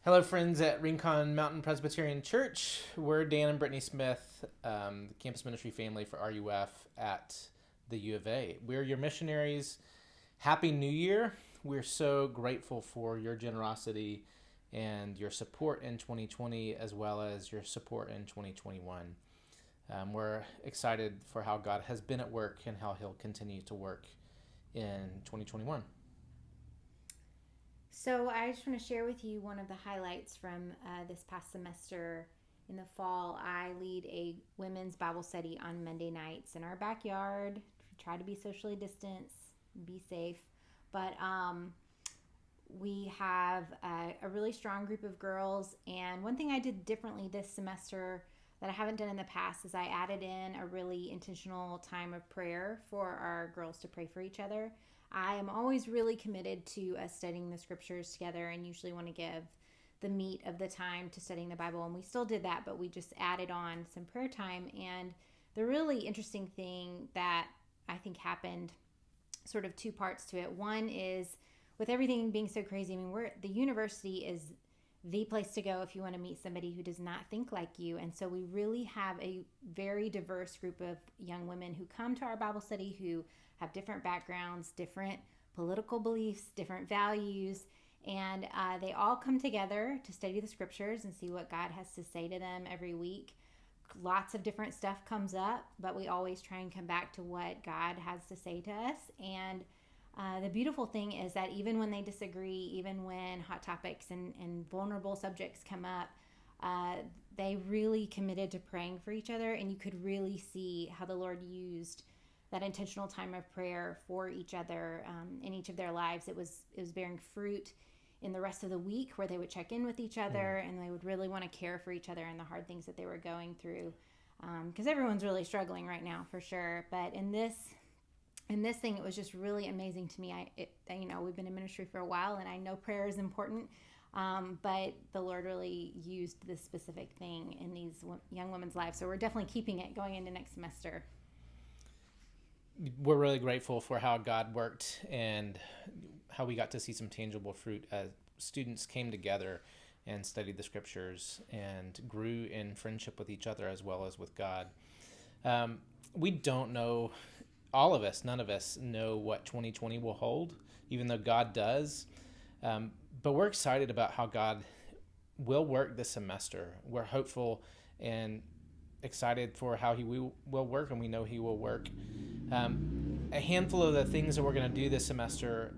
Hello, friends at Rincon Mountain Presbyterian Church. We're Dan and Brittany Smith, the campus ministry family for RUF at the U of A. We're your missionaries. Happy New Year. We're so grateful for your generosity and your support in 2020 as well as your support in 2021. We're excited for how God has been at work and how he'll continue to work in 2021. So I just want to share with you one of the highlights from this past semester. In the fall, I lead a women's Bible study on Monday nights in our backyard. Try to be socially distanced, be safe, but we have a really strong group of girls. And one thing I did differently this semester that I haven't done in the past is I added in a really intentional time of prayer for our girls to pray for each other. I am always really committed to us studying the scriptures together and usually want to give the meat of the time to studying the Bible. And we still did that, but we just added on some prayer time. And the really interesting thing that I think happened, sort of two parts to it. One is with everything being so crazy, I mean, the university is the place to go if you want to meet somebody who does not think like you. And so we really have a very diverse group of young women who come to our Bible study who have different backgrounds, different political beliefs, different values, and they all come together to study the scriptures and see what God has to say to them every week. Lots of different stuff comes up, but we always try and come back to what God has to say to us. And the beautiful thing is that even when they disagree, even when hot topics and vulnerable subjects come up, they really committed to praying for each other, and you could really see how the Lord used that intentional time of prayer for each other in each of their lives. It was bearing fruit in the rest of the week where they would check in with each other and they would really want to care for each other and the hard things that they were going through, because everyone's really struggling right now for sure. But in this thing, it was just really amazing to me. We've been in ministry for a while, and I know prayer is important, but the Lord really used this specific thing in these young women's lives. So we're definitely keeping it going into next semester. We're really grateful for how God worked and how we got to see some tangible fruit as students came together and studied the scriptures and grew in friendship with each other as well as with God. We don't know, all of us, none of us know what 2020 will hold, even though God does. But we're excited about how God will work this semester. We're hopeful and excited for how he will work, and we know he will work. A handful of the things that we're going to do this semester,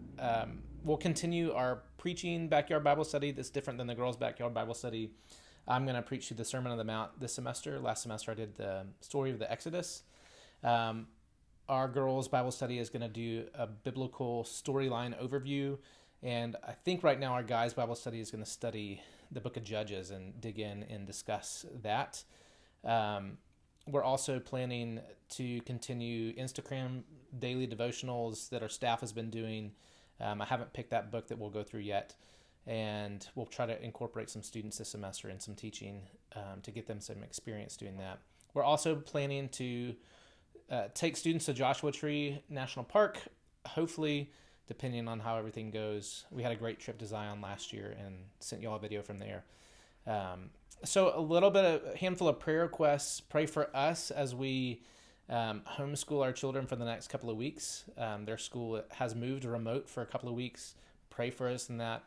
we'll continue our preaching backyard Bible study that's different than the girls' backyard Bible study. I'm going to preach through the Sermon on the Mount this semester. Last semester I did the story of the Exodus. Our girls' Bible study is going to do a biblical storyline overview. And I think right now our guys' Bible study is going to study the book of Judges and dig in and discuss that. We're also planning to continue Instagram daily devotionals that our staff has been doing. I haven't picked that book that we'll go through yet, and we'll try to incorporate some students this semester in some teaching to get them some experience doing that. We're also planning to take students to Joshua Tree National Park, hopefully, depending on how everything goes. We had a great trip to Zion last year and sent you all a video from there. So a handful of prayer requests. Pray for us as we homeschool our children for the next couple of weeks. Their school has moved remote for a couple of weeks. Pray for us in that.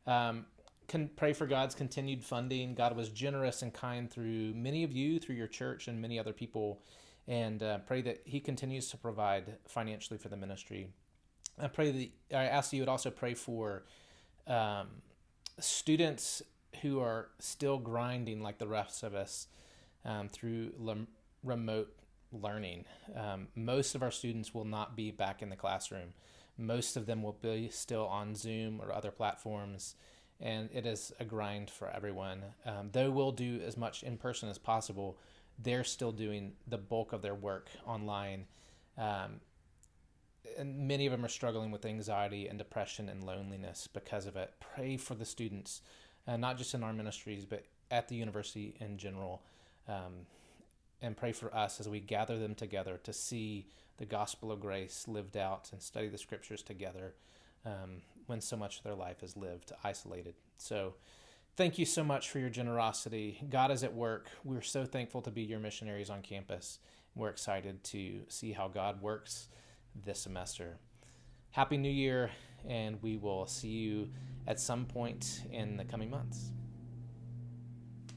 Can pray for God's continued funding. God was generous and kind through many of you, through your church and many other people, and pray that he continues to provide financially for the ministry. I ask that you would also pray for students who are still grinding like the rest of us through remote learning. Most of our students will not be back in the classroom. Most of them will be still on Zoom or other platforms, and it is a grind for everyone. Though we'll do as much in person as possible, they're still doing the bulk of their work online. And many of them are struggling with anxiety and depression and loneliness because of it. Pray for the students. Not just in our ministries, but at the university in general. And pray for us as we gather them together to see the gospel of grace lived out and study the scriptures together when so much of their life is lived isolated. So Thank you so much for your generosity. God is at work. We're so thankful to be your missionaries on campus. We're excited to see how God works this semester. Happy New Year, and we will see you at some point in the coming months.